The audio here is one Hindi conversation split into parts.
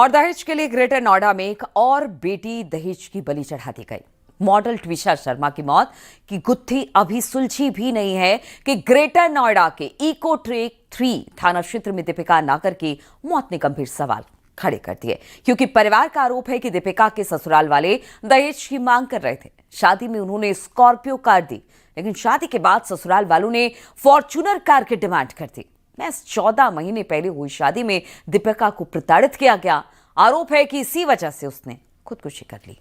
और दहेज के लिए ग्रेटर नोएडा में एक और बेटी दहेज की बलि चढ़ा दी गई। मॉडल ट्विशा शर्मा की मौत की गुत्थी अभी सुलझी भी नहीं है कि ग्रेटर नोएडा के इको ट्रेक 3 थाना क्षेत्र में दीपिका नागर की मौत ने गंभीर सवाल खड़े कर दिए, क्योंकि परिवार का आरोप है कि दीपिका के ससुराल वाले दहेज की मांग कर रहे थे। शादी में उन्होंने स्कॉर्पियो कार दी, लेकिन शादी के बाद ससुराल वालों ने फॉर्च्यूनर कार की डिमांड कर दी। महज 14 महीने पहले हुई शादी में दीपिका को प्रताड़ित किया गया। आरोप है कि इसी वजह से उसने खुदकुशी कर ली।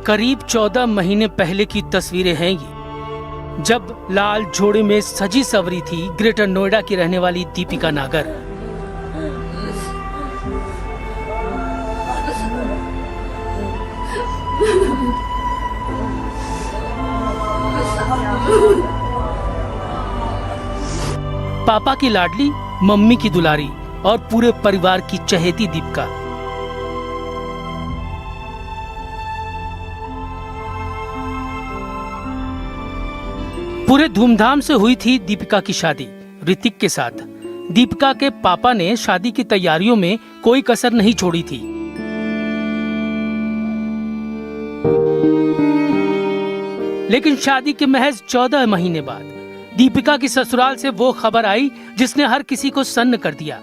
करीब 14 महीने पहले की तस्वीरें हैं ये, जब लाल जोड़े में सजी सवरी थी ग्रेटर नोएडा की रहने वाली दीपिका नागर। पापा की लाडली, मम्मी की दुलारी और पूरे परिवार की चहेती दीपिका। पूरे धूमधाम से हुई थी दीपिका की शादी ऋतिक के साथ। दीपिका के पापा ने शादी की तैयारियों में कोई कसर नहीं छोड़ी थी। लेकिन शादी के महज 14 महीने बाद दीपिका की ससुराल से वो खबर आई जिसने हर किसी को सन्न कर दिया।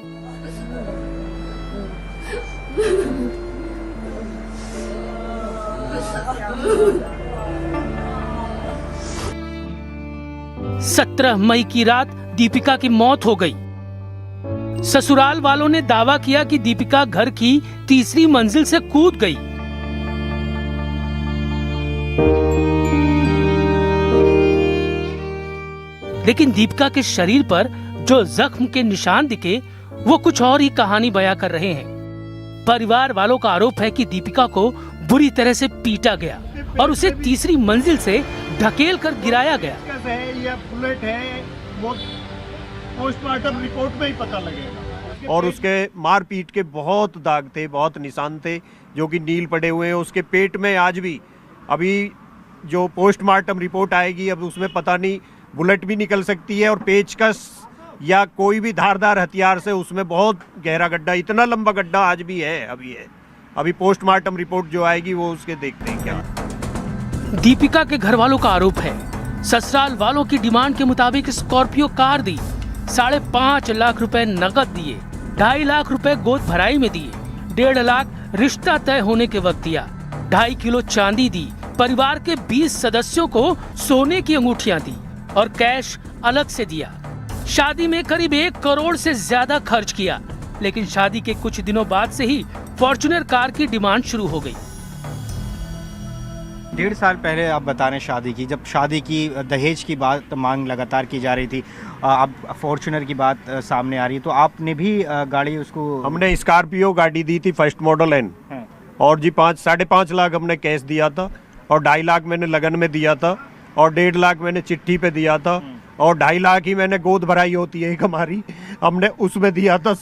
सत्रह मई की रात दीपिका की मौत हो गई। ससुराल वालों ने दावा किया कि दीपिका घर की तीसरी मंजिल से कूद गई। लेकिन दीपिका के शरीर पर जो जख्म के निशान दिखे वो कुछ और ही कहानी बयां कर रहे हैं। परिवार वालों का आरोप है कि दीपिका को बुरी तरह से पीटा गया और उसे तीसरी मंजिल से ढकेल कर गिराया गया। ये बुलेट है, वो पोस्टमार्टम रिपोर्ट में ही पता लगेगा। और उसके मारपीट के बहुत दाग थे, बहुत निशान थे जो कि नील पड़े हुए हैं। उसके पेट में आज भी, अभी जो पोस्टमार्टम रिपोर्ट आएगी अब उसमें पता नहीं बुलेट भी निकल सकती है और पेचकस या कोई भी धारदार हथियार से उसमें बहुत गहरा गड्ढा, इतना लंबा गड्ढा आज भी है। अभी पोस्टमार्टम रिपोर्ट जो आएगी वो उसके देखते हैं क्या। दीपिका के घर वालों का आरोप है ससुराल वालों की डिमांड के मुताबिक स्कॉर्पियो कार दी, 5.5 लाख रुपए नकद दिए, 2.5 लाख रुपए गोद भराई में दिए, 1.5 लाख रिश्ता तय होने के वक्त दिया, 2.5 किलो चांदी दी, परिवार के 20 सदस्यों को सोने की अंगूठियां दी और कैश अलग से दिया। शादी में करीब 1 करोड़ से ज्यादा खर्च किया। लेकिन शादी के कुछ दिनों बाद से ही फॉर्च्यूनर कार की डिमांड शुरू हो गई। 1.5 साल पहले आप बता रहे हैं शादी की, जब शादी की दहेज की बात मांग लगातार की जा रही थी, अब फॉर्च्यूनर की बात सामने आ रही है, तो आपने भी गाड़ी उसको? हमने स्कॉर्पियो गाड़ी दी थी, फर्स्ट मॉडल एन, और जी 5.5 लाख हमने कैश दिया था और 2.5 लाख मैंने लगन में दिया था और 1.5 लाख मैंने चिट्ठी पे दिया था और 2.5 लाख ही मैंने गोद भराई होती है एक हमारी, हमने उसमें दिया था।